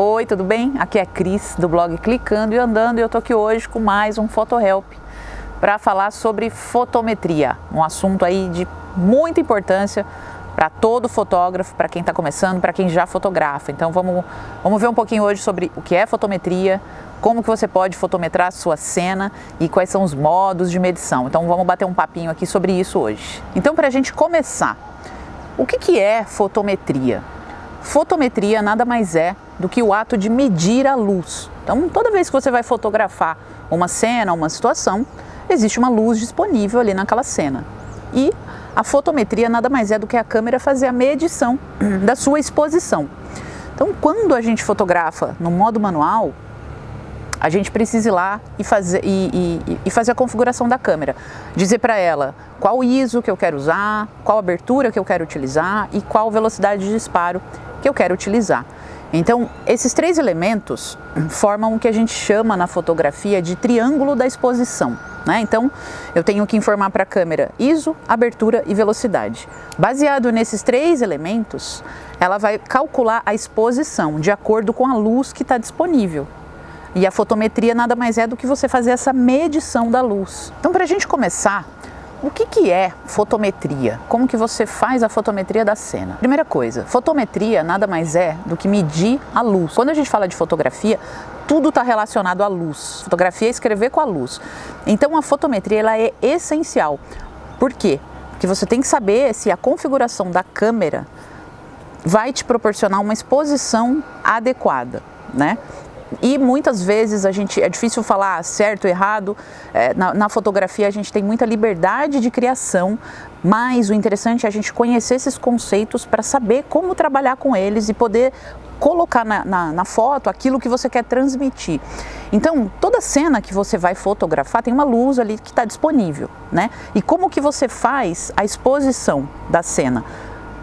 Oi, tudo bem? Aqui é a Cris do blog Clicando e Andando e eu tô aqui hoje com mais um PhotoHelp para falar sobre fotometria, um assunto aí de muita importância para todo fotógrafo, para quem está começando, para quem já fotografa. Então vamos ver um pouquinho hoje sobre o que é fotometria, como que você pode fotometrar a sua cena e quais são os modos de medição. Então vamos bater um papinho aqui sobre isso hoje. Então, para a gente começar, o que é fotometria? Fotometria nada mais é do que o ato de medir a luz. Então, toda vez que você vai fotografar uma cena, uma situação, existe uma luz disponível ali naquela cena. E a fotometria nada mais é do que a câmera fazer a medição da sua exposição. Então, quando a gente fotografa no modo manual, a gente precisa ir lá e fazer a configuração da câmera. Dizer para ela qual ISO que eu quero usar, qual abertura que eu quero utilizar e qual velocidade de disparo que eu quero utilizar. Então, esses três elementos formam o que a gente chama na fotografia de triângulo da exposição, né? Então, eu tenho que informar para a câmera ISO, abertura e velocidade. Baseado nesses três elementos, ela vai calcular a exposição de acordo com a luz que está disponível. E a fotometria nada mais é do que você fazer essa medição da luz. Então, para a gente começar, o que é fotometria? Como que você faz a fotometria da cena? Primeira coisa, fotometria nada mais é do que medir a luz. Quando a gente fala de fotografia, tudo está relacionado à luz. Fotografia é escrever com a luz. Então, a fotometria ela é essencial. Por quê? Porque você tem que saber se a configuração da câmera vai te proporcionar uma exposição adequada, né? E muitas vezes é difícil falar certo ou errado, na fotografia a gente tem muita liberdade de criação, mas o interessante é a gente conhecer esses conceitos para saber como trabalhar com eles e poder colocar na foto aquilo que você quer transmitir. Então, toda cena que você vai fotografar tem uma luz ali que está disponível, né? E como que você faz a exposição da cena?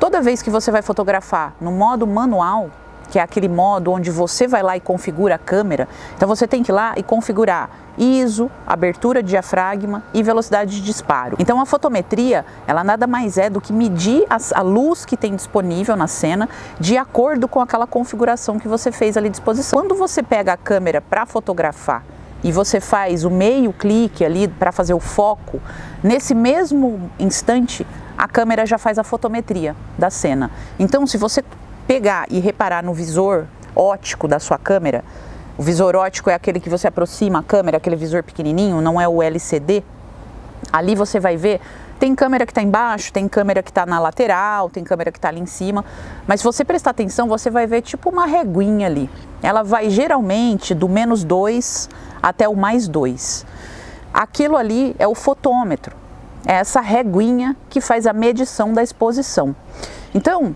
Toda vez que você vai fotografar no modo manual, que é aquele modo onde você vai lá e configura a câmera, então você tem que ir lá e configurar ISO, abertura de diafragma e velocidade de disparo. Então a fotometria, ela nada mais é do que medir a luz que tem disponível na cena de acordo com aquela configuração que você fez ali à disposição. Quando você pega a câmera para fotografar e você faz o meio clique ali para fazer o foco, nesse mesmo instante a câmera já faz a fotometria da cena. Então, se você pegar e reparar no visor óptico da sua câmera, o visor óptico é aquele que você aproxima a câmera, aquele visor pequenininho, não é o LCD, ali você vai ver, tem câmera que está embaixo, tem câmera que está na lateral, tem câmera que está ali em cima, mas se você prestar atenção, você vai ver tipo uma reguinha ali, ela vai geralmente do -2 até o +2, aquilo ali é o fotômetro, é essa reguinha que faz a medição da exposição. Então,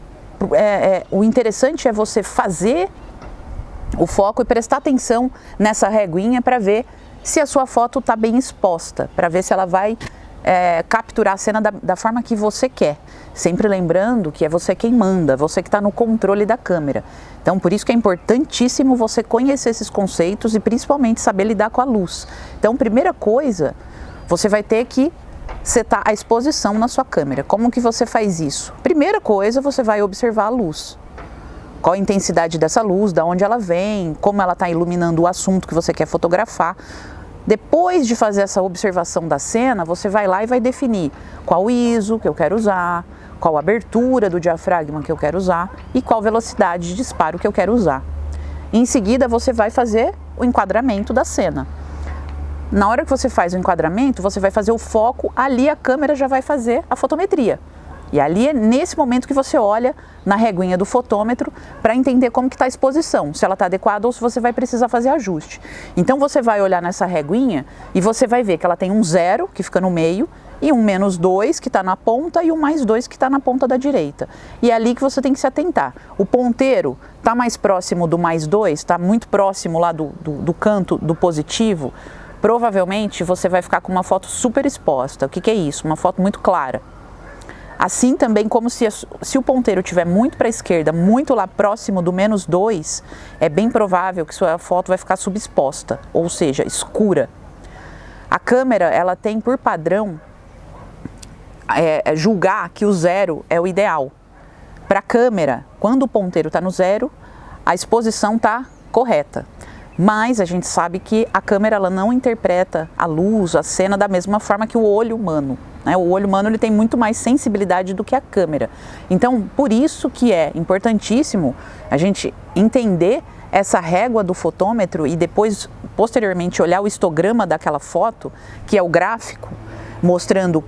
o interessante é você fazer o foco e prestar atenção nessa reguinha para ver se a sua foto está bem exposta, para ver se ela vai capturar a cena da forma que você quer. Sempre lembrando que é você quem manda, você que está no controle da câmera. Então, por isso que é importantíssimo você conhecer esses conceitos e principalmente saber lidar com a luz. Então, primeira coisa, você vai ter que setar a exposição na sua câmera. Como que você faz isso? Primeira coisa, você vai observar a luz. Qual a intensidade dessa luz, de onde ela vem, como ela está iluminando o assunto que você quer fotografar. Depois de fazer essa observação da cena, você vai lá e vai definir qual ISO que eu quero usar, qual a abertura do diafragma que eu quero usar e qual velocidade de disparo que eu quero usar. Em seguida, você vai fazer o enquadramento da cena. Na hora que você faz o enquadramento, você vai fazer o foco, ali a câmera já vai fazer a fotometria. E ali é nesse momento que você olha na reguinha do fotômetro para entender como que está a exposição, se ela está adequada ou se você vai precisar fazer ajuste. Então você vai olhar nessa reguinha e você vai ver que ela tem um 0 que fica no meio e um -2 que está na ponta e um +2 que está na ponta da direita. E é ali que você tem que se atentar. O ponteiro está mais próximo do +2, está muito próximo lá do canto do positivo, provavelmente você vai ficar com uma foto super exposta. O que é isso? Uma foto muito clara. Assim também como se o ponteiro estiver muito para a esquerda, muito lá próximo do -2, é bem provável que sua foto vai ficar subexposta, ou seja, escura. A câmera, ela tem por padrão julgar que o 0 é o ideal. Para a câmera, quando o ponteiro está no 0, a exposição está correta. Mas a gente sabe que a câmera ela não interpreta a luz, a cena da mesma forma que o olho humano. Né? O olho humano ele tem muito mais sensibilidade do que a câmera. Então, por isso que é importantíssimo a gente entender essa régua do fotômetro e depois, posteriormente, olhar o histograma daquela foto, que é o gráfico, mostrando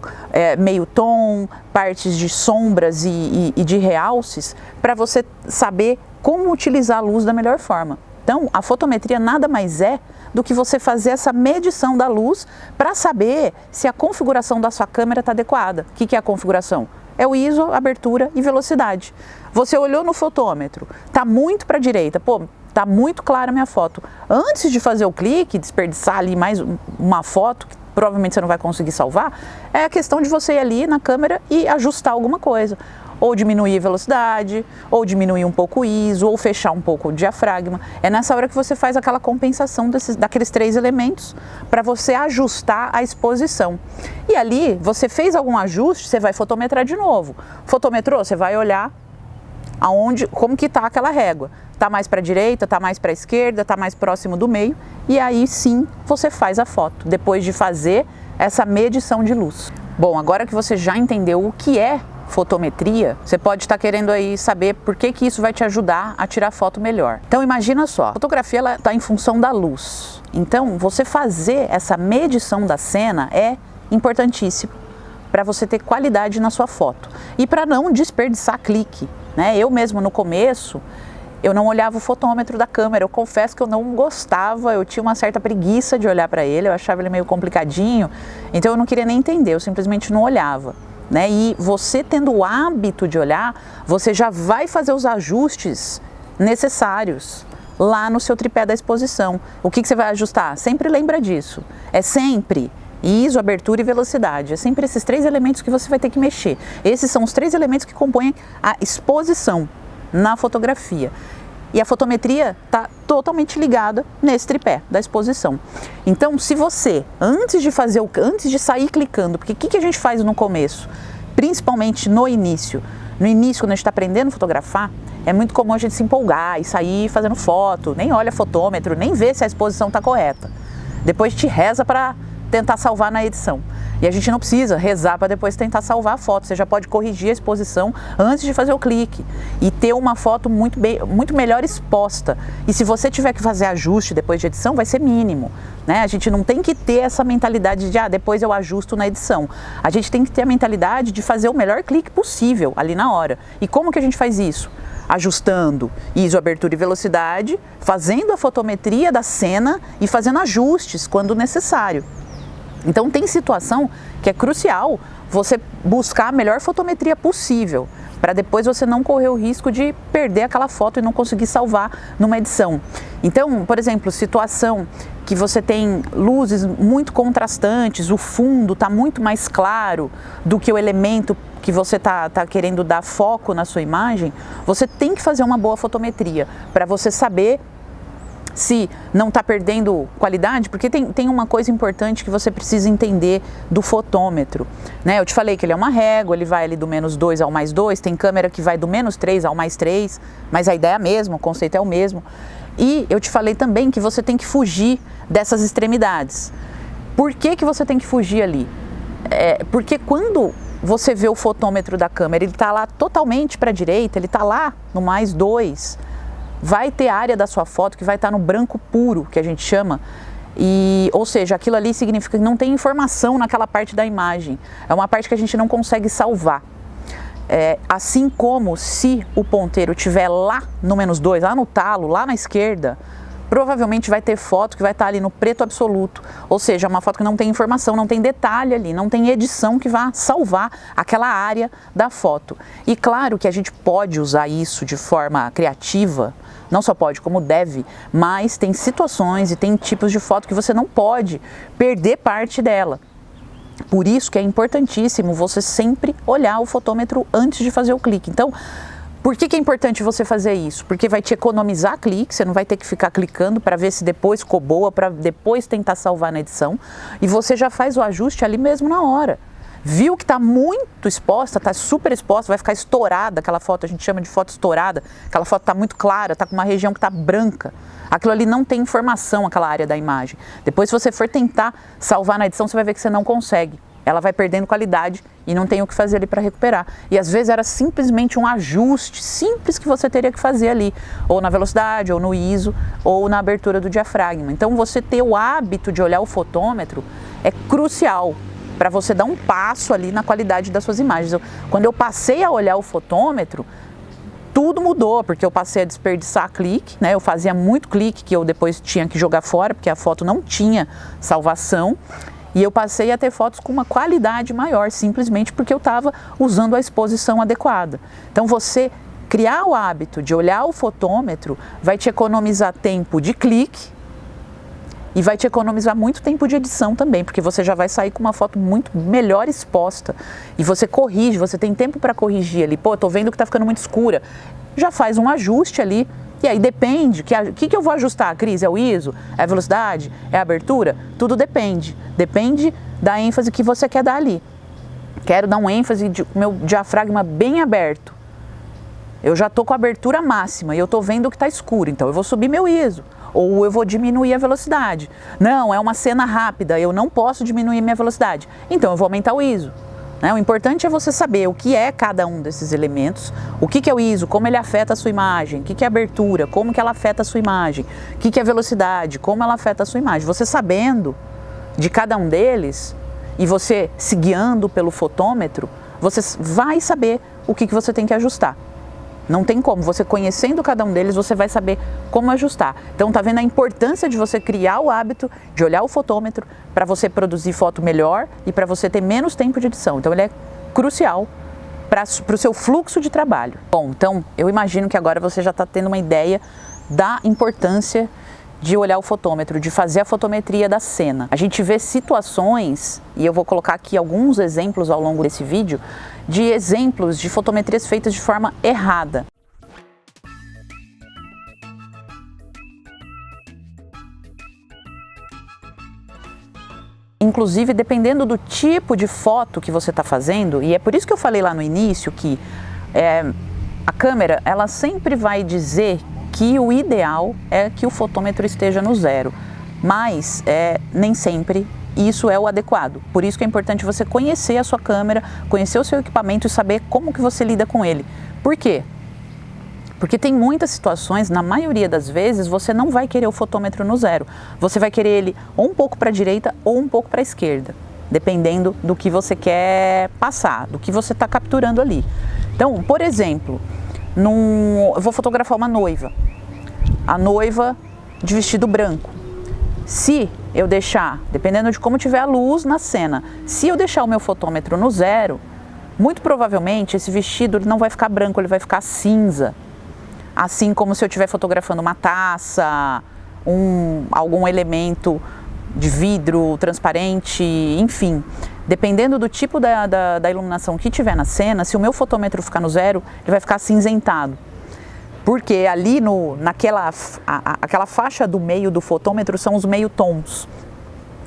meio tom, partes de sombras e de realces, para você saber como utilizar a luz da melhor forma. Então, a fotometria nada mais é do que você fazer essa medição da luz para saber se a configuração da sua câmera está adequada. O que é a configuração? É o ISO, abertura e velocidade. Você olhou no fotômetro, está muito para a direita, pô, está muito clara a minha foto. Antes de fazer o clique, desperdiçar ali mais uma foto, que provavelmente você não vai conseguir salvar, é a questão de você ir ali na câmera e ajustar alguma coisa. Ou diminuir a velocidade, ou diminuir um pouco o ISO, ou fechar um pouco o diafragma. É nessa hora que você faz aquela compensação daqueles 3 elementos para você ajustar a exposição. E ali, você fez algum ajuste, você vai fotometrar de novo. Fotometrou, você vai olhar como que está aquela régua. Está mais para a direita, está mais para a esquerda, está mais próximo do meio. E aí sim, você faz a foto, depois de fazer essa medição de luz. Bom, agora que você já entendeu o que é fotometria, você pode estar querendo aí saber por que isso vai te ajudar a tirar foto melhor. Então imagina só, a fotografia está em função da luz. Então você fazer essa medição da cena é importantíssimo para você ter qualidade na sua foto e para não desperdiçar clique. Né? Eu mesmo no começo, eu não olhava o fotômetro da câmera, eu confesso que eu não gostava, eu tinha uma certa preguiça de olhar para ele, eu achava ele meio complicadinho, então eu não queria nem entender, eu simplesmente não olhava. Né? E você tendo o hábito de olhar, você já vai fazer os ajustes necessários lá no seu tripé da exposição. O que você vai ajustar? Sempre lembra disso. É sempre ISO, abertura e velocidade. É sempre esses 3 elementos que você vai ter que mexer. Esses são os 3 elementos que compõem a exposição na fotografia. E a fotometria está totalmente ligada nesse tripé da exposição. Então, se você, antes de sair clicando, porque o que a gente faz no começo, principalmente no início, quando a gente está aprendendo a fotografar, é muito comum a gente se empolgar e sair fazendo foto, nem olha fotômetro, nem vê se a exposição está correta. Depois te reza para tentar salvar na edição. E a gente não precisa rezar para depois tentar salvar a foto. Você já pode corrigir a exposição antes de fazer o clique e ter uma foto muito melhor exposta. E se você tiver que fazer ajuste depois de edição, vai ser mínimo. Né? A gente não tem que ter essa mentalidade de depois eu ajusto na edição. A gente tem que ter a mentalidade de fazer o melhor clique possível ali na hora. E como que a gente faz isso? Ajustando ISO, abertura e velocidade, fazendo a fotometria da cena e fazendo ajustes quando necessário. Então tem situação que é crucial você buscar a melhor fotometria possível, para depois você não correr o risco de perder aquela foto e não conseguir salvar numa edição. Então, por exemplo, situação que você tem luzes muito contrastantes, o fundo está muito mais claro do que o elemento que você está querendo dar foco na sua imagem, você tem que fazer uma boa fotometria para você saber se não está perdendo qualidade, porque tem uma coisa importante que você precisa entender do fotômetro. Né? Eu te falei que ele é uma régua, ele vai ali do -2 ao +2, tem câmera que vai do -3 ao +3, mas a ideia é a mesma, o conceito é o mesmo. E eu te falei também que você tem que fugir dessas extremidades. Por que você tem que fugir ali? Porque quando você vê o fotômetro da câmera, ele está lá totalmente para a direita, ele está lá no +2, vai ter área da sua foto que vai estar no branco puro, que a gente chama, ou seja, aquilo ali significa que não tem informação naquela parte da imagem, é uma parte que a gente não consegue salvar. Assim como se o ponteiro estiver lá no -2, lá no talo, lá na esquerda, provavelmente vai ter foto que vai estar ali no preto absoluto, ou seja, uma foto que não tem informação, não tem detalhe ali, não tem edição que vá salvar aquela área da foto. E claro que a gente pode usar isso de forma criativa, não só pode, como deve, mas tem situações e tem tipos de foto que você não pode perder parte dela. Por isso que é importantíssimo você sempre olhar o fotômetro antes de fazer o clique. Então, por que é importante você fazer isso? Porque vai te economizar clique, você não vai ter que ficar clicando para ver se depois ficou boa, para depois tentar salvar na edição. E você já faz o ajuste ali mesmo na hora. Viu que está muito exposta, está super exposta, vai ficar estourada aquela foto, a gente chama de foto estourada, aquela foto está muito clara, está com uma região que está branca. Aquilo ali não tem informação, aquela área da imagem. Depois, se você for tentar salvar na edição, você vai ver que você não consegue. Ela vai perdendo qualidade e não tem o que fazer ali para recuperar. E às vezes era simplesmente um ajuste simples que você teria que fazer ali, ou na velocidade, ou no ISO, ou na abertura do diafragma. Então você ter o hábito de olhar o fotômetro é crucial para você dar um passo ali na qualidade das suas imagens. Quando eu passei a olhar o fotômetro, tudo mudou, porque eu passei a desperdiçar clique, né? Eu fazia muito clique que eu depois tinha que jogar fora, porque a foto não tinha salvação. E eu passei a ter fotos com uma qualidade maior, simplesmente porque eu estava usando a exposição adequada. Então você criar o hábito de olhar o fotômetro vai te economizar tempo de clique e vai te economizar muito tempo de edição também, porque você já vai sair com uma foto muito melhor exposta. E você corrige, você tem tempo para corrigir ali. Pô, tô vendo que está ficando muito escura. Já faz um ajuste ali. E aí depende, o que eu vou ajustar, Cris? É o ISO? É a velocidade? É a abertura? Tudo depende. Depende da ênfase que você quer dar ali. Quero dar um ênfase de meu diafragma bem aberto. Eu já estou com a abertura máxima e eu estou vendo que está escuro, então eu vou subir meu ISO. Ou eu vou diminuir a velocidade. Não, é uma cena rápida, eu não posso diminuir minha velocidade. Então eu vou aumentar o ISO. O importante é você saber o que é cada um desses elementos, o que é o ISO, como ele afeta a sua imagem, o que é a abertura, como que ela afeta a sua imagem, o que é a velocidade, como ela afeta a sua imagem. Você sabendo de cada um deles e você se guiando pelo fotômetro, você vai saber o que você tem que ajustar. Não tem como, você conhecendo cada um deles, você vai saber como ajustar. Então, tá vendo a importância de você criar o hábito de olhar o fotômetro para você produzir foto melhor e para você ter menos tempo de edição. Então, ele é crucial para o seu fluxo de trabalho. Bom, então, eu imagino que agora você já está tendo uma ideia da importância de olhar o fotômetro, de fazer a fotometria da cena. A gente vê situações, e eu vou colocar aqui alguns exemplos ao longo desse vídeo, de exemplos de fotometrias feitas de forma errada. Inclusive, dependendo do tipo de foto que você está fazendo, e é por isso que eu falei lá no início que a câmera, ela sempre vai dizer que o ideal é que o fotômetro esteja no 0, mas nem sempre isso é o adequado. Por isso que é importante você conhecer a sua câmera, conhecer o seu equipamento e saber como que você lida com ele. Por quê? Porque tem muitas situações, na maioria das vezes, você não vai querer o fotômetro no 0. Você vai querer ele ou um pouco para a direita ou um pouco para a esquerda, dependendo do que você quer passar, do que você está capturando ali. Então, por exemplo, eu vou fotografar uma noiva. A noiva de vestido branco. Se eu deixar, dependendo de como tiver a luz na cena, se eu deixar o meu fotômetro no 0, muito provavelmente esse vestido não vai ficar branco, ele vai ficar cinza. Assim como se eu estiver fotografando uma taça, algum elemento de vidro transparente, enfim. Dependendo do tipo da iluminação que tiver na cena, se o meu fotômetro ficar no 0, ele vai ficar acinzentado. Porque ali aquela faixa do meio do fotômetro são os meio tons.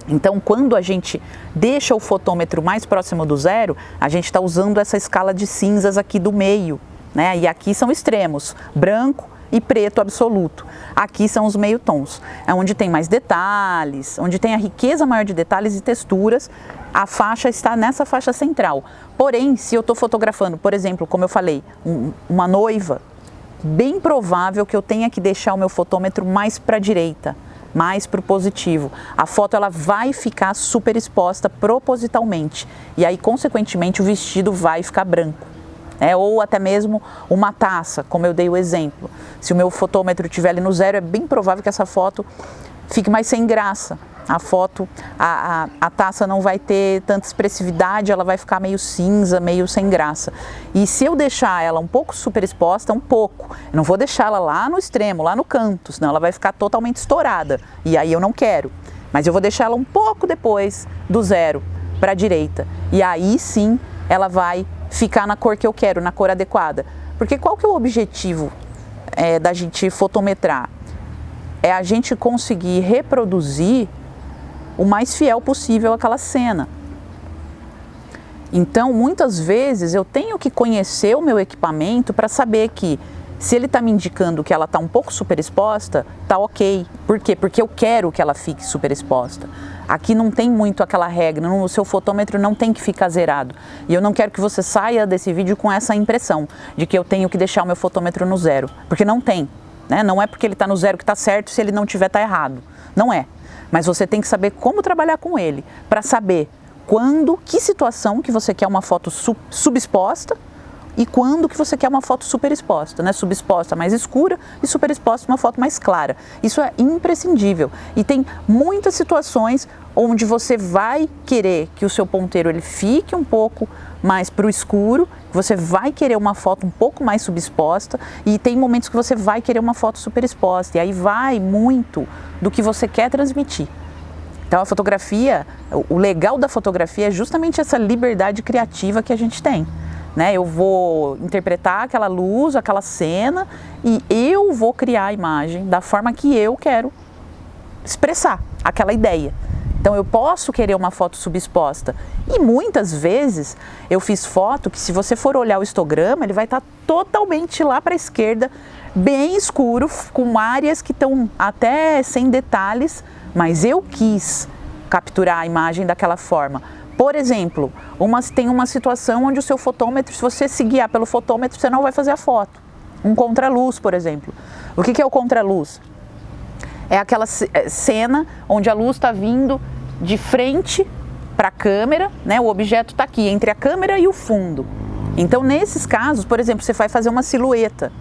Então, quando a gente deixa o fotômetro mais próximo do 0, a gente está usando essa escala de cinzas aqui do meio, né? E aqui são extremos, branco e preto absoluto. Aqui são os meio tons, é onde tem mais detalhes, onde tem a riqueza maior de detalhes e texturas. A faixa está nessa faixa central. Porém, se eu estou fotografando, por exemplo, como eu falei, uma noiva, bem provável que eu tenha que deixar o meu fotômetro mais para a direita, mais para o positivo. A foto ela vai ficar super exposta propositalmente e aí, consequentemente, o vestido vai ficar branco. Ou até mesmo uma taça, como eu dei o exemplo. Se o meu fotômetro estiver ali no 0, é bem provável que essa foto fique mais sem graça. A foto, a taça não vai ter tanta expressividade, ela vai ficar meio cinza, meio sem graça. E se eu deixar ela um pouco super exposta, eu não vou deixar ela lá no extremo, lá no canto, senão ela vai ficar totalmente estourada. E aí eu não quero. Mas eu vou deixar ela um pouco depois do 0, para a direita. E aí sim, ela vai ficar na cor que eu quero, na cor adequada. Porque qual que é o objetivo da gente fotometrar? É a gente conseguir reproduzir o mais fiel possível aquela cena. Então, muitas vezes eu tenho que conhecer o meu equipamento para saber que se ele está me indicando que ela está um pouco superexposta, tá ok. Por quê? Porque eu quero que ela fique superexposta. Aqui não tem muito aquela regra, o seu fotômetro não tem que ficar zerado. E eu não quero que você saia desse vídeo com essa impressão de que eu tenho que deixar o meu fotômetro no zero, porque não tem. Né? Não é porque ele está no zero que está certo, se ele não tiver está errado. Não é. Mas você tem que saber como trabalhar com ele, para saber quando, que situação que você quer uma foto subexposta e quando que você quer uma foto superexposta, né? Subexposta mais escura e superexposta uma foto mais clara. Isso é imprescindível. E tem muitas situações onde você vai querer que o seu ponteiro ele fique um pouco mais para o escuro, você vai querer uma foto um pouco mais subexposta e tem momentos que você vai querer uma foto superexposta. E aí vai muito do que você quer transmitir. Então a fotografia, o legal da fotografia é justamente essa liberdade criativa que a gente tem. Né? Eu vou interpretar aquela luz, aquela cena e eu vou criar a imagem da forma que eu quero expressar aquela ideia. Então eu posso querer uma foto subexposta e muitas vezes eu fiz foto que se você for olhar o histograma ele vai estar totalmente lá para a esquerda, bem escuro, com áreas que estão até sem detalhes, mas eu quis capturar a imagem daquela forma. Por exemplo, tem uma situação onde o seu fotômetro, se você se guiar pelo fotômetro, você não vai fazer a foto. Um contraluz, por exemplo. O que é o contraluz? É aquela cena onde a luz está vindo de frente para a câmera, né? O objeto está aqui, entre a câmera e o fundo. Então, nesses casos, por exemplo, você vai fazer uma silhueta.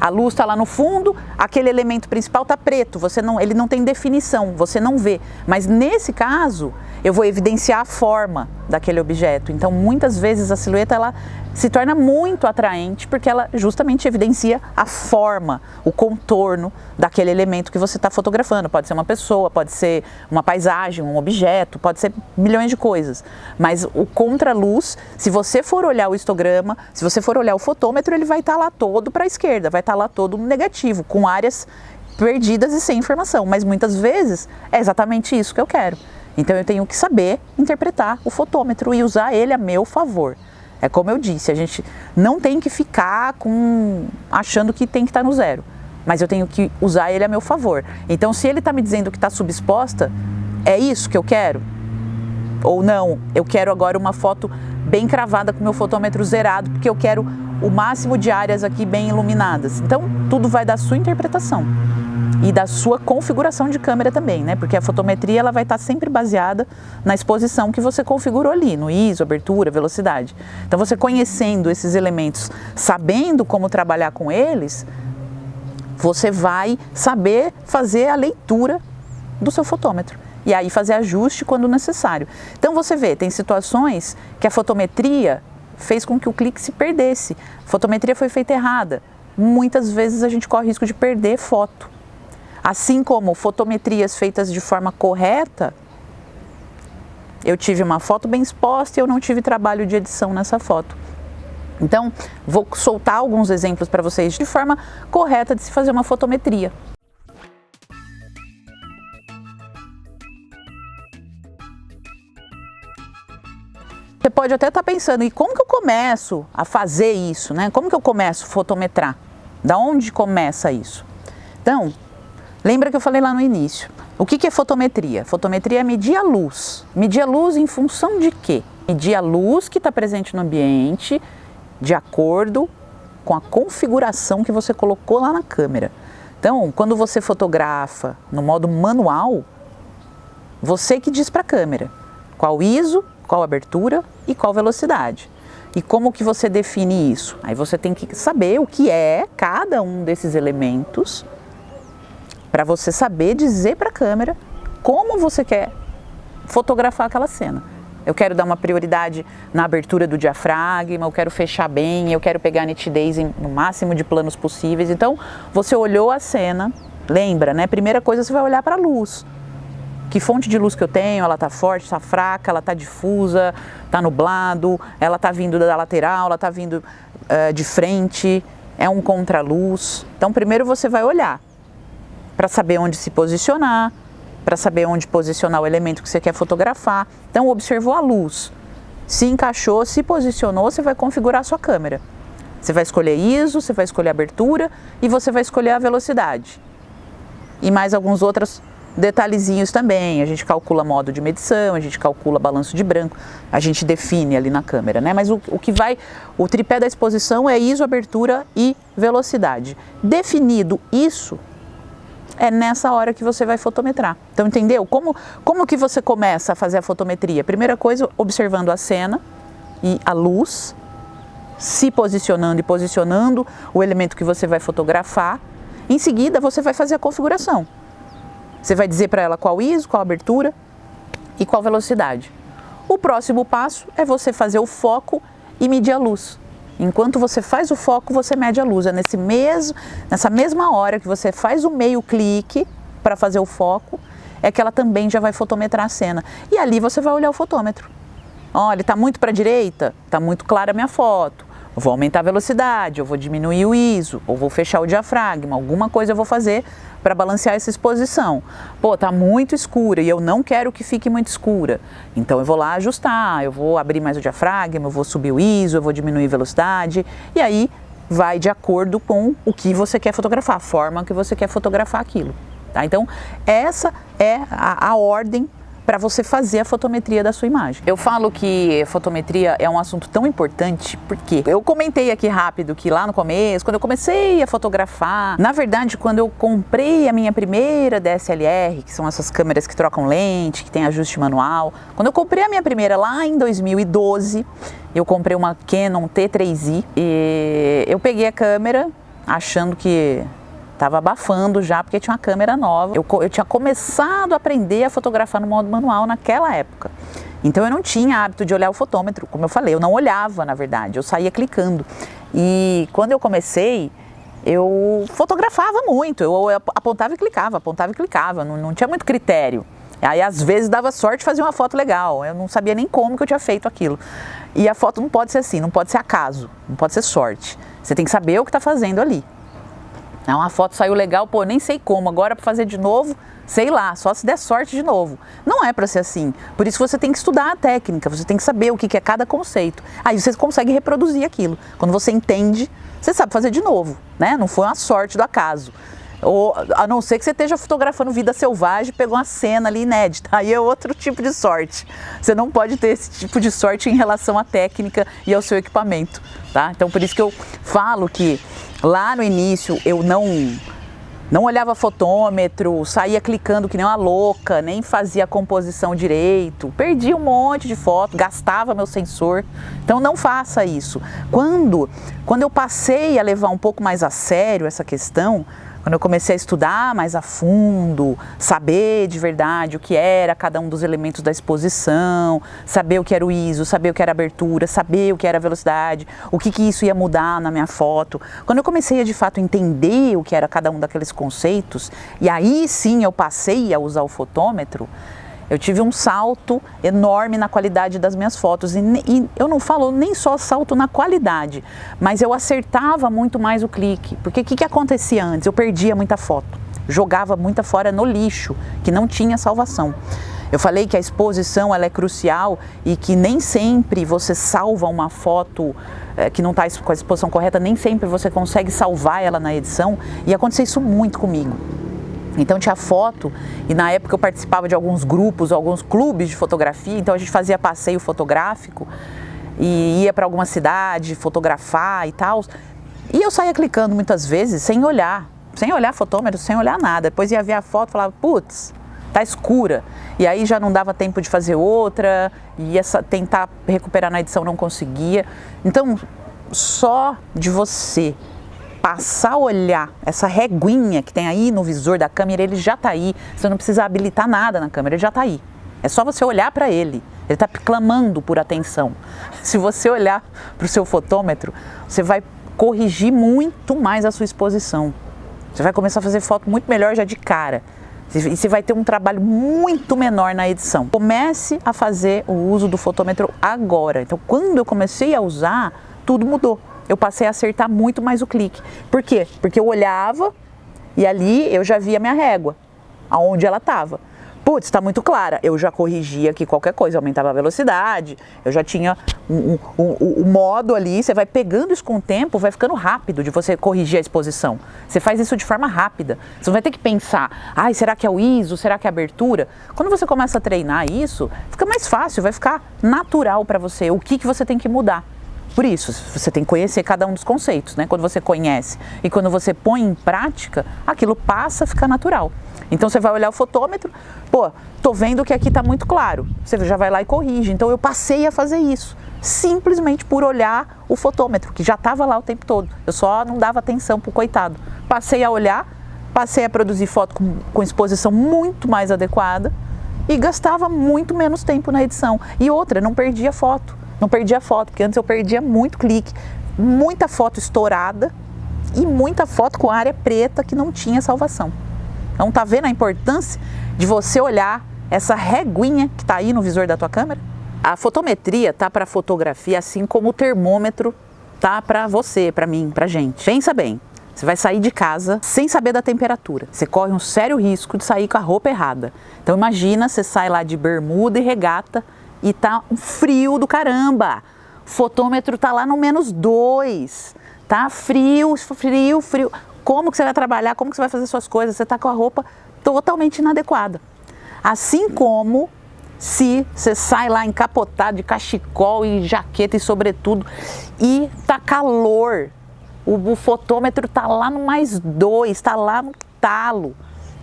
A luz está lá no fundo, aquele elemento principal está preto, ele não tem definição, você não vê. Mas nesse caso, eu vou evidenciar a forma daquele objeto. Então, muitas vezes a silhueta ela se torna muito atraente porque ela justamente evidencia a forma, o contorno daquele elemento que você está fotografando. Pode ser uma pessoa, pode ser uma paisagem, um objeto, pode ser milhões de coisas. Mas o contraluz, se você for olhar o histograma, se você for olhar o fotômetro, ele vai estar lá todo para a esquerda, vai estar lá todo negativo, com áreas perdidas e sem informação. Mas muitas vezes é exatamente isso que eu quero. Então eu tenho que saber interpretar o fotômetro e usar ele a meu favor. É como eu disse, a gente não tem que ficar achando que tem que estar no zero, mas eu tenho que usar ele a meu favor. Então se ele está me dizendo que está subexposta, é isso que eu quero? Ou não, eu quero agora uma foto bem cravada com o meu fotômetro zerado, porque eu quero o máximo de áreas aqui bem iluminadas. Então tudo vai da sua interpretação. E da sua configuração de câmera também, né? Porque a fotometria ela vai estar sempre baseada na exposição que você configurou ali, no ISO, abertura, velocidade. Então você conhecendo esses elementos, sabendo como trabalhar com eles, você vai saber fazer a leitura do seu fotômetro. E aí fazer ajuste quando necessário. Então você vê, tem situações que a fotometria fez com que o clique se perdesse. A fotometria foi feita errada. Muitas vezes a gente corre risco de perder foto. Assim como fotometrias feitas de forma correta, eu tive uma foto bem exposta e eu não tive trabalho de edição nessa foto. Então, vou soltar alguns exemplos para vocês de forma correta de se fazer uma fotometria. Você pode até estar pensando, e como que eu começo a fazer isso, né? Como que eu começo a fotometrar? Da onde começa isso? Então, lembra que eu falei lá no início, o que é fotometria? Fotometria é medir a luz. Medir a luz em função de quê? Medir a luz que está presente no ambiente de acordo com a configuração que você colocou lá na câmera. Então, quando você fotografa no modo manual, você que diz para a câmera qual ISO, qual abertura e qual velocidade. E como que você define isso? Aí você tem que saber o que é cada um desses elementos para você saber dizer para a câmera como você quer fotografar aquela cena. Eu quero dar uma prioridade na abertura do diafragma, eu quero fechar bem, eu quero pegar a nitidez no máximo de planos possíveis. Então, você olhou a cena, lembra, né? Primeira coisa, você vai olhar para a luz. Que fonte de luz que eu tenho? Ela está forte, está fraca, ela está difusa, está nublado, ela está vindo da lateral, ela está vindo de frente, é um contraluz. Então, primeiro você vai olhar para saber onde se posicionar, para saber onde posicionar o elemento que você quer fotografar. Então, observou a luz. se encaixou, se posicionou, você vai configurar a sua câmera. Você vai escolher ISO, você vai escolher a abertura e você vai escolher a velocidade. E mais alguns outros detalhezinhos também. A gente calcula modo de medição, a gente calcula balanço de branco, a gente define ali na câmera, né? Mas o tripé da exposição é ISO, abertura e velocidade. Definido isso, é nessa hora que você vai fotometrar. Então, entendeu? Como que você começa a fazer a fotometria? Primeira coisa, observando a cena e a luz, se posicionando e posicionando o elemento que você vai fotografar. Em seguida, você vai fazer a configuração. Você vai dizer para ela qual ISO, qual abertura e qual velocidade. O próximo passo é você fazer o foco e medir a luz. Enquanto você faz o foco, você mede a luz. É nessa mesma hora que você faz o meio clique para fazer o foco, é que ela também já vai fotometrar a cena. E ali você vai olhar o fotômetro. Olha, está muito para a direita, está muito clara a minha foto. Eu vou aumentar a velocidade, eu vou diminuir o ISO, ou vou fechar o diafragma, alguma coisa eu vou fazer para balancear essa exposição. Pô, tá muito escura e eu não quero que fique muito escura. Então eu vou lá ajustar, eu vou abrir mais o diafragma, eu vou subir o ISO, eu vou diminuir a velocidade. E aí vai de acordo com o que você quer fotografar, a forma que você quer fotografar aquilo. Tá? Então essa é a ordem para você fazer a fotometria da sua imagem. Eu falo que fotometria é um assunto tão importante porque eu comentei aqui rápido que lá no começo, quando eu comecei a fotografar, na verdade, quando eu comprei a minha primeira DSLR, que são essas câmeras que trocam lente, que tem ajuste manual, quando eu comprei a minha primeira lá em 2012, eu comprei uma Canon T3i e eu peguei a câmera achando que estava abafando já, porque tinha uma câmera nova. Eu tinha começado a aprender a fotografar no modo manual naquela época. Então eu não tinha hábito de olhar o fotômetro, como eu falei, eu não olhava na verdade, eu saía clicando. E quando eu comecei, eu fotografava muito, eu apontava e clicava, não tinha muito critério. Aí às vezes dava sorte de fazer uma foto legal, eu não sabia nem como que eu tinha feito aquilo. E a foto não pode ser assim, não pode ser acaso, não pode ser sorte. Você tem que saber o que está fazendo ali. Uma foto saiu legal, pô, nem sei como, agora para fazer de novo, sei lá, só se der sorte de novo. Não é para ser assim, por isso você tem que estudar a técnica, você tem que saber o que é cada conceito. Aí você consegue reproduzir aquilo. Quando você entende, você sabe fazer de novo, né? Não foi uma sorte do acaso. Ou, a não ser que você esteja fotografando vida selvagem, pegou uma cena ali inédita, aí é outro tipo de sorte. Você não pode ter esse tipo de sorte em relação à técnica e ao seu equipamento, tá? Então por isso que eu falo que lá no início eu não olhava fotômetro, saía clicando que nem uma louca, nem fazia a composição direito, perdi um monte de foto, gastava meu sensor. Então não faça isso. Quando eu passei a levar um pouco mais a sério essa questão, quando eu comecei a estudar mais a fundo, saber de verdade o que era cada um dos elementos da exposição, saber o que era o ISO, saber o que era a abertura, saber o que era a velocidade, o que isso ia mudar na minha foto. Quando eu comecei a de fato entender o que era cada um daqueles conceitos, e aí sim eu passei a usar o fotômetro, eu tive um salto enorme na qualidade das minhas fotos e eu não falo nem só salto na qualidade, mas eu acertava muito mais o clique, porque o que acontecia antes? Eu perdia muita foto, jogava muita fora no lixo, que não tinha salvação. Eu falei que a exposição ela é crucial e que nem sempre você salva uma foto que não está com a exposição correta, nem sempre você consegue salvar ela na edição, e aconteceu isso muito comigo. Então tinha foto, e na época eu participava de alguns grupos, alguns clubes de fotografia, então a gente fazia passeio fotográfico e ia para alguma cidade fotografar e tal. E eu saía clicando muitas vezes sem olhar fotômetro, sem olhar nada. Depois ia ver a foto e falava, putz, tá escura. E aí já não dava tempo de fazer outra, ia tentar recuperar na edição, não conseguia. Então só de você passar a olhar essa reguinha que tem aí no visor da câmera, ele já está aí, você não precisa habilitar nada na câmera, ele já está aí. É só você olhar para ele está clamando por atenção. Se você olhar para o seu fotômetro, você vai corrigir muito mais a sua exposição. Você vai começar a fazer foto muito melhor já de cara. E você vai ter um trabalho muito menor na edição. Comece a fazer o uso do fotômetro agora. Então, quando eu comecei a usar, tudo mudou. Eu passei a acertar muito mais o clique. Por quê? Porque eu olhava e ali eu já via minha régua, aonde ela estava. Putz, está muito clara. Eu já corrigia aqui qualquer coisa, aumentava a velocidade, eu já tinha o modo ali, você vai pegando isso com o tempo, vai ficando rápido de você corrigir a exposição. Você faz isso de forma rápida. Você não vai ter que pensar, ai, será que é o ISO, será que é a abertura? Quando você começa a treinar isso, fica mais fácil, vai ficar natural para você, o que você tem que mudar. Por isso, você tem que conhecer cada um dos conceitos, né? Quando você conhece e quando você põe em prática, aquilo passa a ficar natural. Então você vai olhar o fotômetro, pô, tô vendo que aqui tá muito claro. Você já vai lá e corrige. Então eu passei a fazer isso, simplesmente por olhar o fotômetro, que já estava lá o tempo todo. Eu só não dava atenção pro coitado. Passei a olhar, passei a produzir foto com exposição muito mais adequada e gastava muito menos tempo na edição. E outra, não perdia foto. Não perdia foto, porque antes eu perdia muito clique, muita foto estourada e muita foto com área preta que não tinha salvação. Então tá vendo a importância de você olhar essa reguinha que tá aí no visor da tua câmera? A fotometria tá para fotografia assim como o termômetro tá para você, para mim, pra gente. Pensa bem, você vai sair de casa sem saber da temperatura. Você corre um sério risco de sair com a roupa errada. Então imagina, você sai lá de bermuda e regata e tá um frio do caramba. O fotômetro tá lá no -2. Tá frio. Como que você vai trabalhar? Como que você vai fazer suas coisas? Você tá com a roupa totalmente inadequada. Assim como se você sai lá encapotado de cachecol e jaqueta e sobretudo e tá calor. O fotômetro tá lá no +2, tá lá no talo.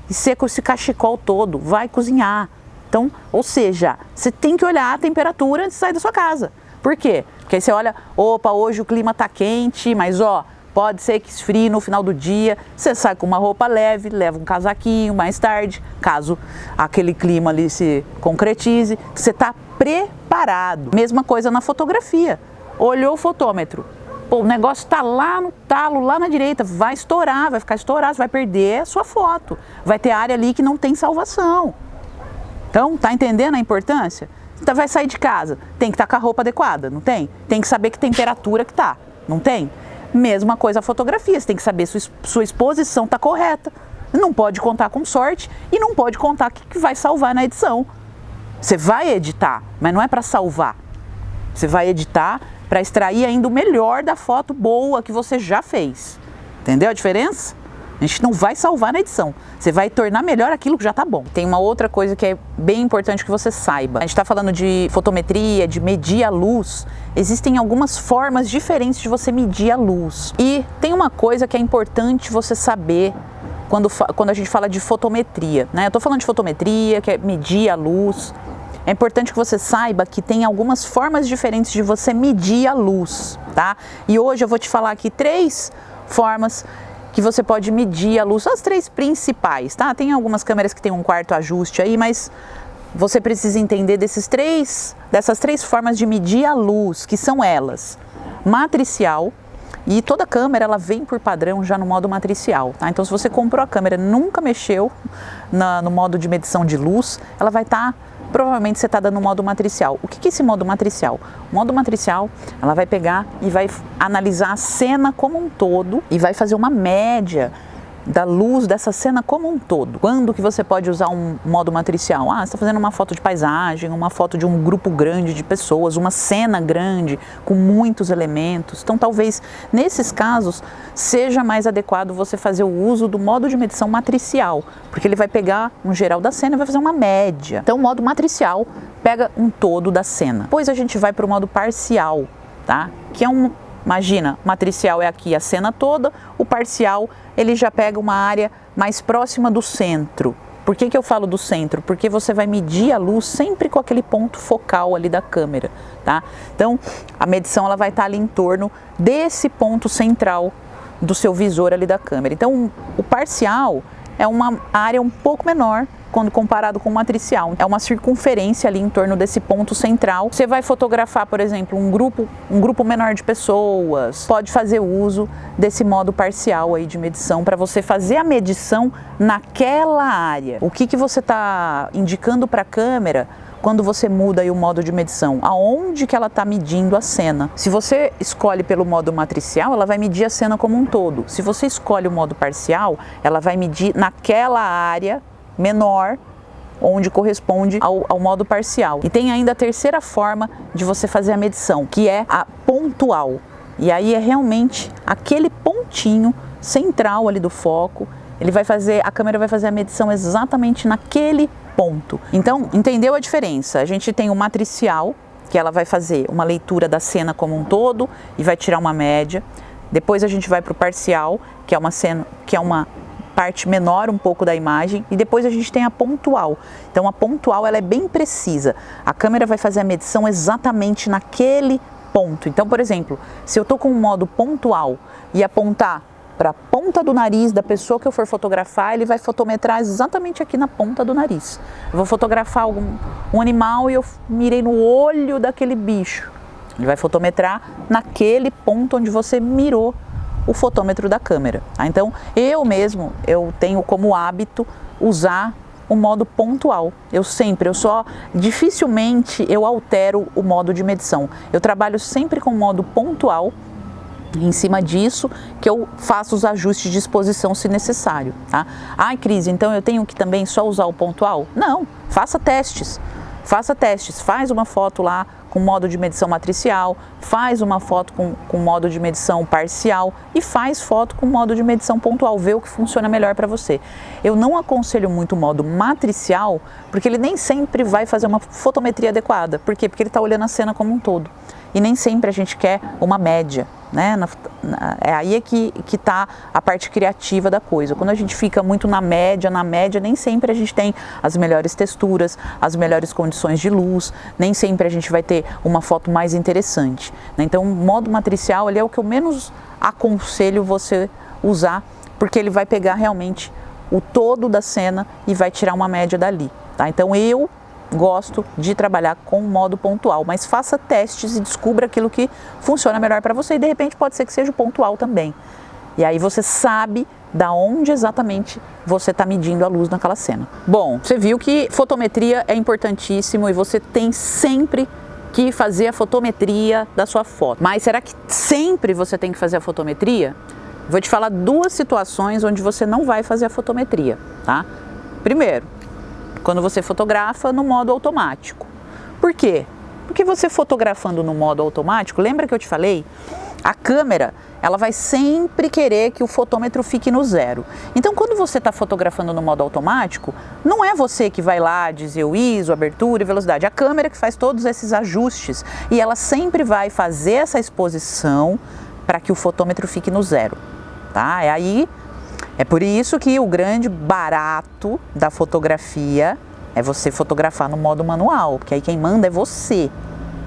E você com esse cachecol todo vai cozinhar. Então, ou seja, você tem que olhar a temperatura antes de sair da sua casa. Por quê? Porque aí você olha, opa, hoje o clima tá quente, mas ó, pode ser que esfrie no final do dia. Você sai com uma roupa leve, leva um casaquinho mais tarde, caso aquele clima ali se concretize. Você tá preparado. Mesma coisa na fotografia. Olhou o fotômetro. Pô, o negócio tá lá no talo, lá na direita, vai estourar, vai ficar estourado, você vai perder a sua foto. Vai ter área ali que não tem salvação. Então, tá entendendo a importância? Você vai sair de casa, tem que estar com a roupa adequada, não tem? Tem que saber que temperatura que tá, não tem? Mesma coisa a fotografia, você tem que saber se sua exposição tá correta. Não pode contar com sorte e não pode contar que vai salvar na edição. Você vai editar, mas não é para salvar. Você vai editar para extrair ainda o melhor da foto boa que você já fez. Entendeu a diferença? A gente não vai salvar na edição, você vai tornar melhor aquilo que já tá bom. Tem uma outra coisa que é bem importante que você saiba. A gente está falando de fotometria, de medir a luz. Existem algumas formas diferentes de você medir a luz. E tem uma coisa que é importante você saber quando a gente fala de fotometria, né? Eu tô falando de fotometria, que é medir a luz. É importante que você saiba que tem algumas formas diferentes de você medir a luz, tá? E hoje eu vou te falar aqui 3 formas que você pode medir a luz, as 3 principais, tá? Tem algumas câmeras que tem um quarto ajuste aí, mas você precisa entender dessas 3 formas de medir a luz, que são elas: matricial, e toda câmera ela vem por padrão já no modo matricial, tá? Então se você comprou a câmera e nunca mexeu no modo de medição de luz, ela vai estar, provavelmente você está dando o modo matricial. O que é esse modo matricial? O modo matricial, ela vai pegar e vai analisar a cena como um todo e vai fazer uma média da luz dessa cena como um todo. Quando que você pode usar um modo matricial? Ah, você está fazendo uma foto de paisagem, uma foto de um grupo grande de pessoas, uma cena grande com muitos elementos. Então talvez nesses casos seja mais adequado você fazer o uso do modo de medição matricial, porque ele vai pegar um geral da cena e vai fazer uma média. Então o modo matricial pega um todo da cena. Depois a gente vai para o modo parcial, tá? Que é imagina, matricial é aqui a cena toda, o parcial ele já pega uma área mais próxima do centro. Por que eu falo do centro? Porque você vai medir a luz sempre com aquele ponto focal ali da câmera, tá? Então a medição ela vai estar ali em torno desse ponto central do seu visor ali da câmera. Então o parcial é uma área um pouco menor quando comparado com o matricial. É uma circunferência ali em torno desse ponto central. Você vai fotografar, por exemplo, um grupo menor de pessoas, pode fazer uso desse modo parcial aí de medição para você fazer a medição naquela área. O que você está indicando para a câmera quando você muda aí o modo de medição? Aonde que ela está medindo a cena? Se você escolhe pelo modo matricial, ela vai medir a cena como um todo. Se você escolhe o modo parcial, ela vai medir naquela área menor onde corresponde ao modo parcial. E tem ainda a terceira forma de você fazer a medição, que é a pontual. E aí é realmente aquele pontinho central ali do foco, a câmera vai fazer a medição exatamente naquele ponto. Então, entendeu a diferença? A gente tem o matricial, que ela vai fazer uma leitura da cena como um todo e vai tirar uma média. Depois a gente vai para o parcial, que é uma parte menor um pouco da imagem, e depois a gente tem a pontual. Então a pontual ela é bem precisa. A câmera vai fazer a medição exatamente naquele ponto. Então, por exemplo, se eu estou com um modo pontual e apontar para a ponta do nariz da pessoa que eu for fotografar, ele vai fotometrar exatamente aqui na ponta do nariz. Eu vou fotografar um animal e eu mirei no olho daquele bicho. Ele vai fotometrar naquele ponto onde você mirou o fotômetro da câmera. Tá? Então, eu tenho como hábito usar o modo pontual. Dificilmente eu altero o modo de medição. Eu trabalho sempre com o modo pontual. Em cima disso que eu faço os ajustes de exposição se necessário, tá? Ai, Cris, então eu tenho que também só usar o pontual? Não, faça testes, faz uma foto lá com modo de medição matricial, faz uma foto com modo de medição parcial e faz foto com modo de medição pontual, vê o que funciona melhor para você. Eu não aconselho muito o modo matricial, porque ele nem sempre vai fazer uma fotometria adequada. Por quê? Porque ele está olhando a cena como um todo. E nem sempre a gente quer uma média, né? É aí que está a parte criativa da coisa. Quando a gente fica muito na média, nem sempre a gente tem as melhores texturas, as melhores condições de luz, nem sempre a gente vai ter uma foto mais interessante, né? Então, o modo matricial ele é o que eu menos aconselho você usar, porque ele vai pegar realmente o todo da cena e vai tirar uma média dali, tá? Então, eu gosto de trabalhar com modo pontual, mas faça testes e descubra aquilo que funciona melhor para você e de repente pode ser que seja o pontual também. E aí você sabe da onde exatamente você está medindo a luz naquela cena. Bom, você viu que fotometria é importantíssimo e você tem sempre que fazer a fotometria da sua foto. Mas será que sempre você tem que fazer a fotometria? Vou te falar duas situações onde você não vai fazer a fotometria, tá? Primeiro, quando você fotografa no modo automático. Por quê? Porque você fotografando no modo automático, lembra que eu te falei? A câmera, ela vai sempre querer que o fotômetro fique no zero. Então, quando você está fotografando no modo automático, não é você que vai lá dizer o ISO, abertura e velocidade. A câmera que faz todos esses ajustes e ela sempre vai fazer essa exposição para que o fotômetro fique no zero, tá? É por isso que o grande barato da fotografia é você fotografar no modo manual, porque aí quem manda é você.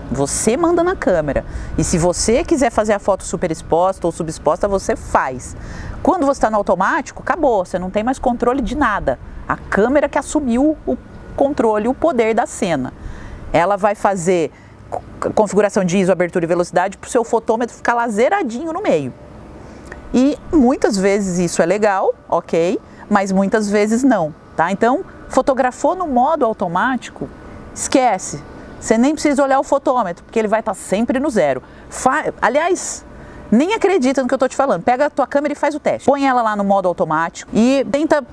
Você manda na câmera. E se você quiser fazer a foto super exposta ou subexposta, você faz. Quando você está no automático, acabou, você não tem mais controle de nada. A câmera que assumiu o controle, o poder da cena. Ela vai fazer configuração de ISO, abertura e velocidade para o seu fotômetro ficar lá zeradinho no meio. E muitas vezes isso é legal, ok, mas muitas vezes não, tá? Então, fotografou no modo automático, esquece. Você nem precisa olhar o fotômetro, porque ele vai estar sempre no zero. Aliás, nem acredita no que eu estou te falando. Pega a tua câmera e faz o teste. Põe ela lá no modo automático e tenta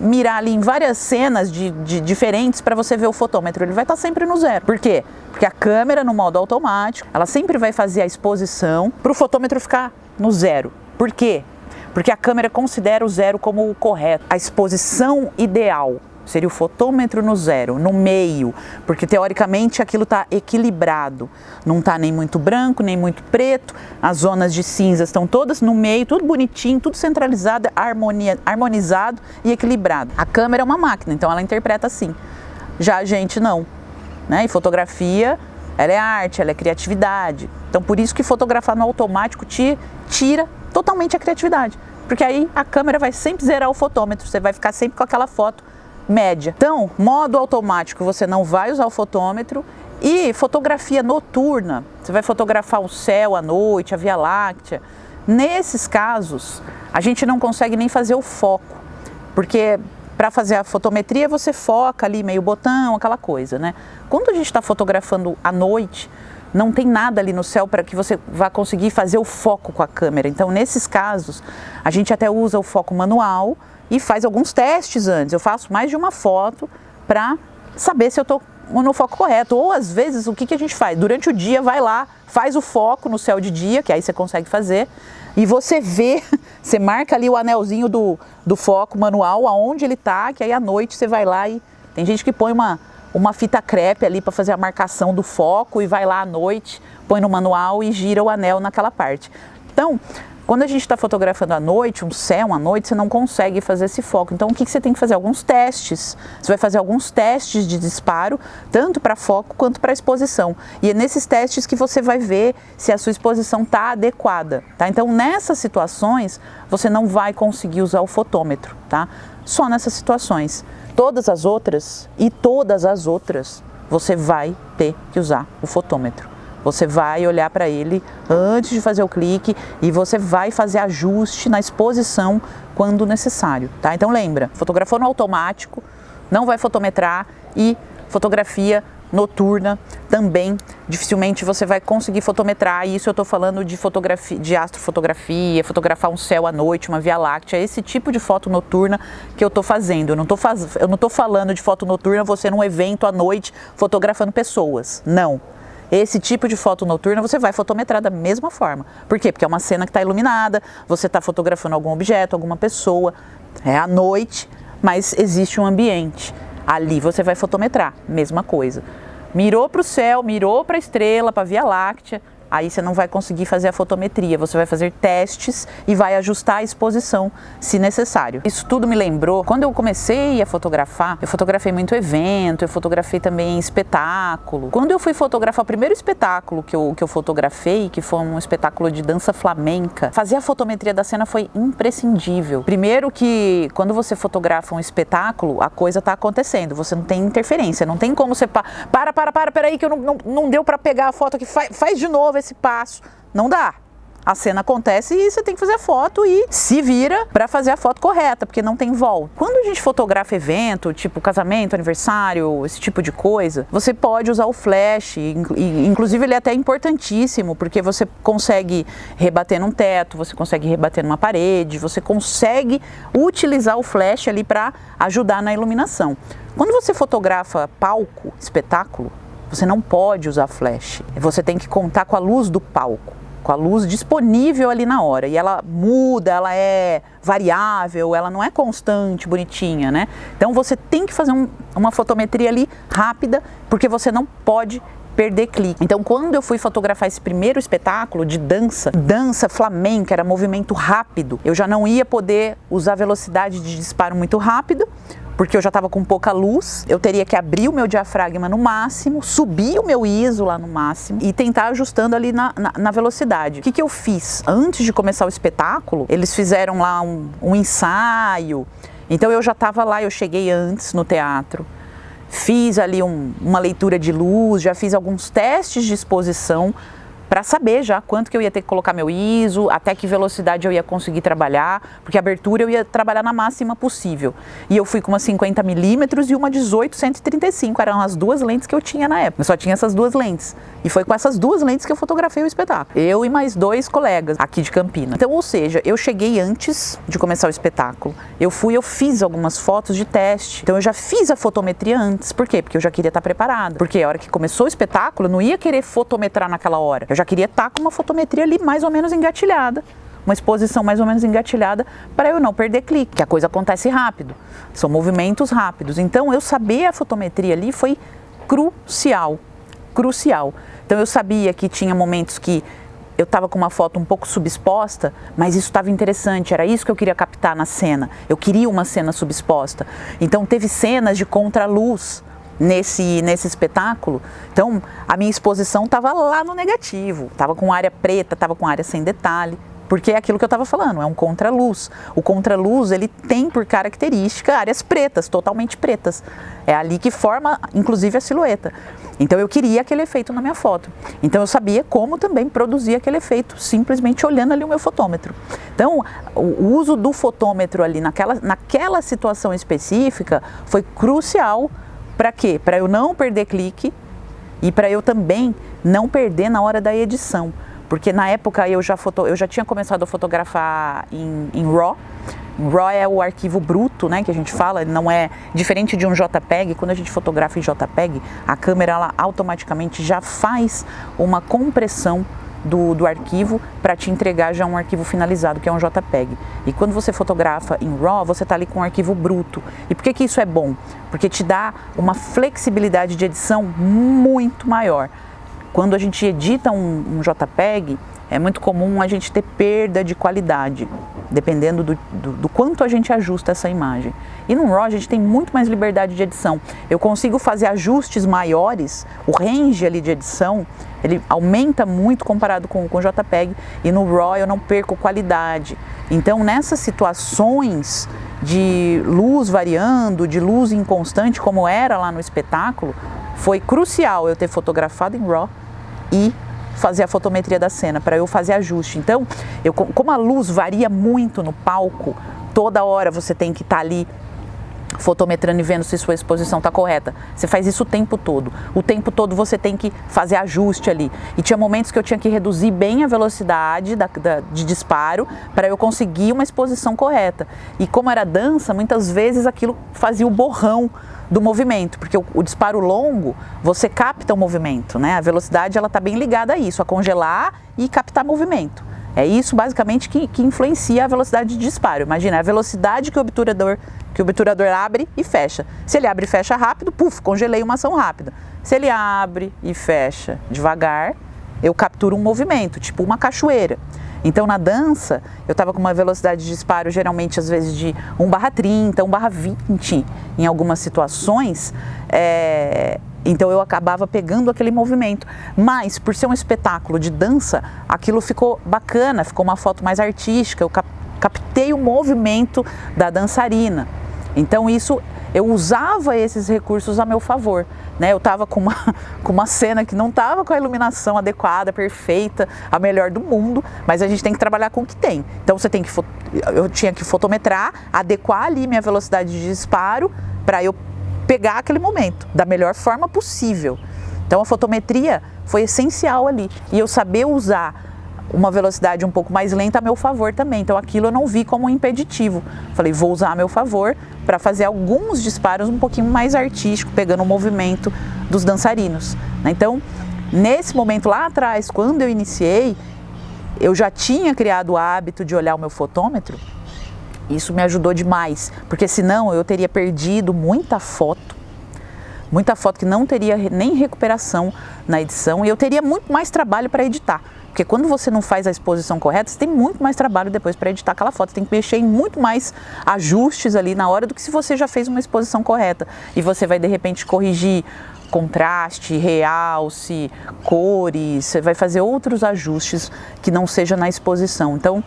mirar ali em várias cenas diferentes para você ver o fotômetro. Ele vai estar sempre no zero. Por quê? Porque a câmera no modo automático, ela sempre vai fazer a exposição para o fotômetro ficar no zero. Por quê? Porque a câmera considera o zero como o correto. A exposição ideal seria o fotômetro no zero, no meio, porque teoricamente aquilo está equilibrado. Não está nem muito branco, nem muito preto, as zonas de cinza estão todas no meio, tudo bonitinho, tudo centralizado, harmonizado e equilibrado. A câmera é uma máquina, então ela interpreta assim. Já a gente não, né? E fotografia, ela é arte, ela é criatividade. Então por isso que fotografar no automático te tira totalmente a criatividade, porque aí a câmera vai sempre zerar o fotômetro, você vai ficar sempre com aquela foto média. Então, modo automático, você não vai usar o fotômetro. E fotografia noturna, você vai fotografar o céu à noite, a Via Láctea. Nesses casos, a gente não consegue nem fazer o foco, porque para fazer a fotometria você foca ali meio botão, aquela coisa, né? Quando a gente está fotografando à noite, não tem nada ali no céu para que você vá conseguir fazer o foco com a câmera. Então, nesses casos, a gente até usa o foco manual e faz alguns testes antes. Eu faço mais de uma foto para saber se eu estou no foco correto. Ou às vezes, o que a gente faz? Durante o dia, vai lá, faz o foco no céu de dia, que aí você consegue fazer, e você vê, você marca ali o anelzinho do foco manual, aonde ele está, que aí à noite você vai lá e tem gente que põe uma fita crepe ali para fazer a marcação do foco e vai lá à noite, põe no manual e gira o anel naquela parte. Então, quando a gente está fotografando à noite, um céu à noite, você não consegue fazer esse foco. Então, o que você tem que fazer? Alguns testes. Você vai fazer alguns testes de disparo, tanto para foco quanto para exposição. E é nesses testes que você vai ver se a sua exposição está adequada, tá? Então, nessas situações, você não vai conseguir usar o fotômetro, tá? Só nessas situações. Todas as outras, você vai ter que usar o fotômetro. Você vai olhar para ele antes de fazer o clique e você vai fazer ajuste na exposição quando necessário, tá? Então lembra, fotografou no automático, não vai fotometrar, e fotografia noturna também, dificilmente você vai conseguir fotometrar. Isso eu estou falando de fotografia, de astrofotografia, fotografar um céu à noite, uma Via Láctea, esse tipo de foto noturna que eu estou fazendo. Eu não tô falando de foto noturna, você num evento à noite fotografando pessoas, não. Esse tipo de foto noturna você vai fotometrar da mesma forma. Por quê? Porque é uma cena que está iluminada, você está fotografando algum objeto, alguma pessoa, é à noite, mas existe um ambiente. Ali você vai fotometrar, mesma coisa. Mirou para o céu, mirou para a estrela, para a Via Láctea, aí você não vai conseguir fazer a fotometria, você vai fazer testes e vai ajustar a exposição se necessário. Isso tudo me lembrou, quando eu comecei a fotografar, eu fotografei muito evento, eu fotografei também espetáculo. Quando eu fui fotografar o primeiro espetáculo que eu fotografei, que foi um espetáculo de dança flamenca, fazer a fotometria da cena foi imprescindível. Primeiro que quando você fotografa um espetáculo, a coisa está acontecendo, você não tem interferência, não tem como você peraí que não deu para pegar a foto aqui, faz de novo esse passo, não dá. A cena acontece e você tem que fazer a foto e se vira para fazer a foto correta, porque não tem volta. Quando a gente fotografa evento, tipo casamento, aniversário, esse tipo de coisa, você pode usar o flash, inclusive ele é até importantíssimo, porque você consegue rebater num teto, você consegue rebater numa parede, você consegue utilizar o flash ali para ajudar na iluminação. Quando você fotografa palco, espetáculo, você não pode usar flash. Você tem que contar com a luz do palco, com a luz disponível ali na hora. E ela muda, ela é variável, ela não é constante, bonitinha, né? Então você tem que fazer uma fotometria ali rápida, porque você não pode perder clique. Então quando eu fui fotografar esse primeiro espetáculo de dança flamenca, era movimento rápido, eu já não ia poder usar velocidade de disparo muito rápido, porque eu já estava com pouca luz, eu teria que abrir o meu diafragma no máximo, subir o meu ISO lá no máximo e tentar ajustando ali na velocidade. O que eu fiz? Antes de começar o espetáculo, eles fizeram lá um ensaio, então eu já estava lá, eu cheguei antes no teatro, fiz ali uma leitura de luz, já fiz alguns testes de exposição, para saber já quanto que eu ia ter que colocar meu ISO, até que velocidade eu ia conseguir trabalhar, porque a abertura eu ia trabalhar na máxima possível. E eu fui com uma 50mm e uma 18-135, eram as duas lentes que eu tinha na época. Eu só tinha essas duas lentes. E foi com essas duas lentes que eu fotografei o espetáculo. Eu e mais 2 colegas aqui de Campinas. Então, ou seja, eu cheguei antes de começar o espetáculo. Eu fiz algumas fotos de teste. Então eu já fiz a fotometria antes. Por quê? Porque eu já queria estar preparada. Porque a hora que começou o espetáculo, eu não ia querer fotometrar naquela hora. Eu já queria estar com uma fotometria ali mais ou menos engatilhada, uma exposição mais ou menos engatilhada, para eu não perder clique, que a coisa acontece rápido, são movimentos rápidos. Então eu saber a fotometria ali foi crucial. Então eu sabia que tinha momentos que eu estava com uma foto um pouco subexposta, mas isso estava interessante, era isso que eu queria captar na cena, eu queria uma cena subexposta. Então teve cenas de contraluz nesse espetáculo, então a minha exposição estava lá no negativo, estava com área preta, estava com área sem detalhe, porque é aquilo que eu estava falando, é um contraluz. O contraluz, ele tem por característica áreas pretas, totalmente pretas, é ali que forma inclusive a silhueta. Então eu queria aquele efeito na minha foto, então eu sabia como também produzir aquele efeito, simplesmente olhando ali o meu fotômetro. Então o uso do fotômetro ali naquela situação específica foi crucial. Para quê? Para eu não perder clique e para eu também não perder na hora da edição. Porque na época eu já tinha começado a fotografar em RAW Em RAW é o arquivo bruto, né, que a gente fala, ele não é diferente de um JPEG. Quando a gente fotografa em JPEG, a câmera ela automaticamente já faz uma compressão do arquivo para te entregar já um arquivo finalizado, que é um JPEG. E quando você fotografa em RAW, você está ali com um arquivo bruto. E por que isso é bom? Porque te dá uma flexibilidade de edição muito maior. Quando a gente edita um JPEG, é muito comum a gente ter perda de qualidade, dependendo do quanto a gente ajusta essa imagem. E no RAW a gente tem muito mais liberdade de edição. Eu consigo fazer ajustes maiores, o range ali de edição, ele aumenta muito comparado com o JPEG, e no RAW eu não perco qualidade. Então nessas situações de luz variando, de luz inconstante, como era lá no espetáculo, foi crucial eu ter fotografado em RAW e fazer a fotometria da cena, para eu fazer ajuste. Então, como a luz varia muito no palco, toda hora você tem que estar ali fotometrando e vendo se sua exposição está correta. Você faz isso o tempo todo. O tempo todo você tem que fazer ajuste ali. E tinha momentos que eu tinha que reduzir bem a velocidade de disparo para eu conseguir uma exposição correta. E como era dança, muitas vezes aquilo fazia o borrão do movimento, porque o disparo longo, você capta o movimento, né? A velocidade ela está bem ligada a isso, a congelar e captar movimento. É isso basicamente que influencia a velocidade de disparo. Imagina, a velocidade que o obturador abre e fecha. Se ele abre e fecha rápido, puf, congelei uma ação rápida. Se ele abre e fecha devagar, eu capturo um movimento, tipo uma cachoeira. Então na dança, eu estava com uma velocidade de disparo geralmente às vezes de 1/30, 1/20 em algumas situações, então eu acabava pegando aquele movimento. Mas por ser um espetáculo de dança, aquilo ficou bacana, ficou uma foto mais artística, eu captei o movimento da dançarina. Então isso, eu usava esses recursos a meu favor, né? Eu estava com uma cena que não estava com a iluminação adequada, perfeita, a melhor do mundo, mas a gente tem que trabalhar com o que tem. Então eu tinha que fotometrar, adequar ali minha velocidade de disparo para eu pegar aquele momento da melhor forma possível. Então a fotometria foi essencial ali, e eu saber usar uma velocidade um pouco mais lenta a meu favor também. Então aquilo eu não vi como um impeditivo. Falei, vou usar a meu favor para fazer alguns disparos um pouquinho mais artísticos, pegando o movimento dos dançarinos. Então, nesse momento lá atrás, quando eu iniciei, eu já tinha criado o hábito de olhar o meu fotômetro. Isso me ajudou demais, porque senão eu teria perdido muita foto que não teria nem recuperação na edição, e eu teria muito mais trabalho para editar. Porque quando você não faz a exposição correta, você tem muito mais trabalho depois para editar aquela foto. Você tem que mexer em muito mais ajustes ali na hora do que se você já fez uma exposição correta. E você vai de repente corrigir contraste, realce, cores, você vai fazer outros ajustes que não seja na exposição. Então,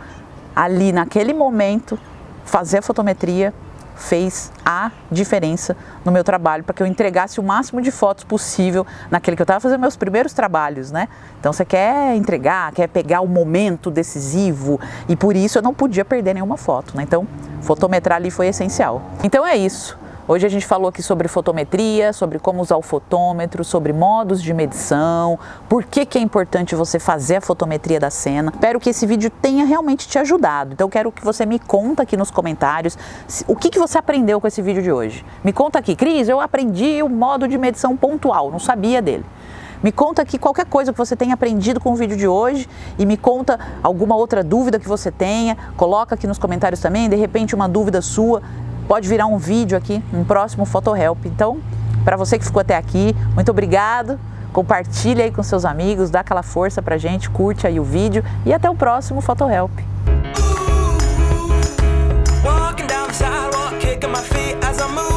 ali naquele momento, fazer a fotometria fez a diferença no meu trabalho, para que eu entregasse o máximo de fotos possível naquele que eu estava fazendo meus primeiros trabalhos, né? Então você quer entregar, quer pegar o momento decisivo, e por isso eu não podia perder nenhuma foto, né? Então fotometrar ali foi essencial. Então é isso. Hoje a gente falou aqui sobre fotometria, sobre como usar o fotômetro, sobre modos de medição, por que é importante você fazer a fotometria da cena. Espero que esse vídeo tenha realmente te ajudado. Então eu quero que você me conta aqui nos comentários o que você aprendeu com esse vídeo de hoje. Me conta aqui, Cris, eu aprendi o modo de medição pontual, não sabia dele. Me conta aqui qualquer coisa que você tenha aprendido com o vídeo de hoje, e me conta alguma outra dúvida que você tenha. Coloca aqui nos comentários também, de repente uma dúvida sua pode virar um vídeo aqui, um próximo PhotoHelp. Então, para você que ficou até aqui, muito obrigado. Compartilha aí com seus amigos, dá aquela força pra gente, curte aí o vídeo, e até o próximo PhotoHelp. Walking down the sidewalk, kicking my feet as I move.